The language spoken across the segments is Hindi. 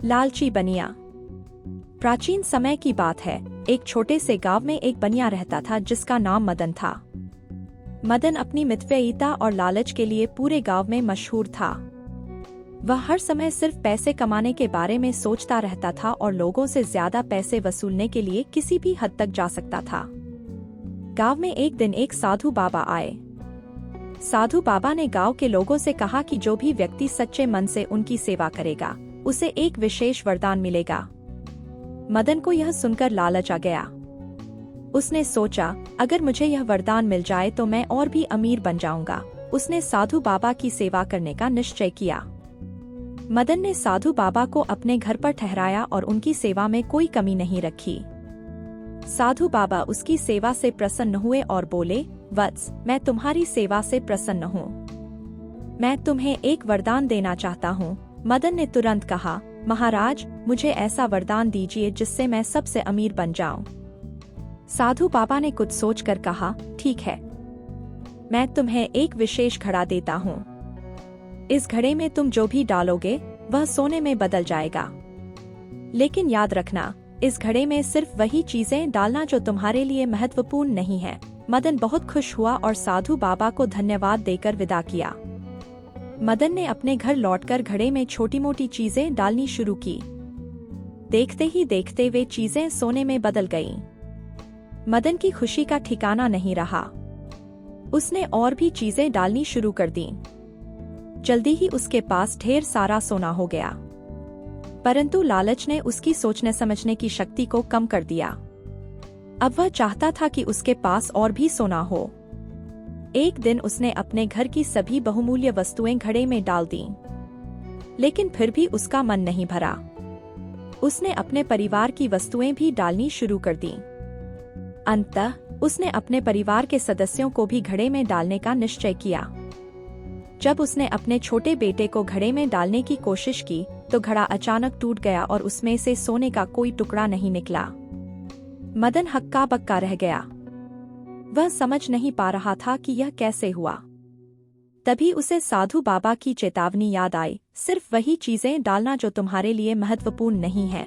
लालची बनिया। प्राचीन समय की बात है। एक छोटे से गांव में एक बनिया रहता था जिसका नाम मदन था। मदन अपनी मितव्ययिता और लालच के लिए पूरे गांव में मशहूर था। वह हर समय सिर्फ पैसे कमाने के बारे में सोचता रहता था और लोगों से ज्यादा पैसे वसूलने के लिए किसी भी हद तक जा सकता था। गांव में एक दिन एक साधु बाबा आए। साधु बाबा ने गांव के लोगों से कहा कि जो भी व्यक्ति सच्चे मन से उनकी सेवा करेगा उसे एक विशेष वरदान मिलेगा। मदन को यह सुनकर लालच आ गया। उसने सोचा, अगर मुझे यह वरदान मिल जाए तो मैं और भी अमीर बन जाऊंगा। उसने साधु बाबा की सेवा करने का निश्चय किया। मदन ने साधु बाबा को अपने घर पर ठहराया और उनकी सेवा में कोई कमी नहीं रखी। साधु बाबा उसकी सेवा से प्रसन्न हुए और बोले, वत्स, मैं तुम्हारी सेवा से प्रसन्न हूँ। मैं तुम्हें एक वरदान देना चाहता हूँ। मदन ने तुरंत कहा, महाराज, मुझे ऐसा वरदान दीजिए जिससे मैं सबसे अमीर बन जाऊं। साधु बाबा ने कुछ सोचकर कहा, ठीक है, मैं तुम्हें एक विशेष घड़ा देता हूँ। इस घड़े में तुम जो भी डालोगे वह सोने में बदल जाएगा। लेकिन याद रखना, इस घड़े में सिर्फ वही चीजें डालना जो तुम्हारे लिए महत्वपूर्ण नहीं है। मदन बहुत खुश हुआ और साधु बाबा को धन्यवाद देकर विदा किया। मदन ने अपने घर लौटकर घड़े में छोटी मोटी चीजें डालनी शुरू की। देखते ही देखते वे चीजें सोने में बदल गईं। मदन की खुशी का ठिकाना नहीं रहा। उसने और भी चीजें डालनी शुरू कर दीं। जल्दी ही उसके पास ढेर सारा सोना हो गया। परंतु लालच ने उसकी सोचने समझने की शक्ति को कम कर दिया। अब वह चाहता था कि उसके पास और भी सोना हो। एक दिन उसने अपने घर की सभी बहुमूल्य वस्तुएं घड़े में डाल दीं। लेकिन फिर भी उसका मन नहीं भरा। उसने अपने परिवार की वस्तुएं भी डालनी शुरू कर दीं। अंततः उसने अपने परिवार के सदस्यों को भी घड़े में डालने का निश्चय किया। जब उसने अपने छोटे बेटे को घड़े में डालने की कोशिश की तो घड़ा अचानक टूट गया और उसमें से सोने का कोई टुकड़ा नहीं निकला। मदन हक्का बक्का रह गया। वह समझ नहीं पा रहा था कि यह कैसे हुआ। तभी उसे साधु बाबा की चेतावनी याद आई, सिर्फ वही चीजें डालना जो तुम्हारे लिए महत्वपूर्ण नहीं है।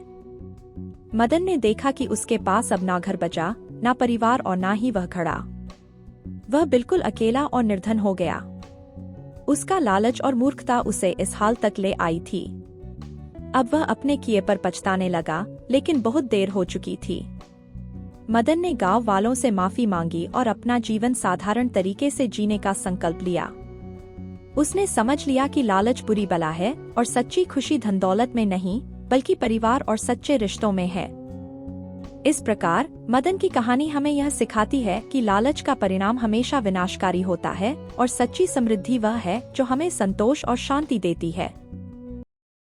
मदन ने देखा कि उसके पास अब ना घर बचा, ना परिवार और ना ही वह घड़ा। वह बिल्कुल अकेला और निर्धन हो गया। उसका लालच और मूर्खता उसे इस हाल तक ले आई थी। अब वह अपने किए पर पछताने लगा, लेकिन बहुत देर हो चुकी थी। मदन ने गांव वालों से माफी मांगी और अपना जीवन साधारण तरीके से जीने का संकल्प लिया। उसने समझ लिया कि लालच बुरी बला है और सच्ची खुशी धन दौलत में नहीं बल्कि परिवार और सच्चे रिश्तों में है। इस प्रकार मदन की कहानी हमें यह सिखाती है कि लालच का परिणाम हमेशा विनाशकारी होता है और सच्ची समृद्धि वह है जो हमें संतोष और शांति देती है।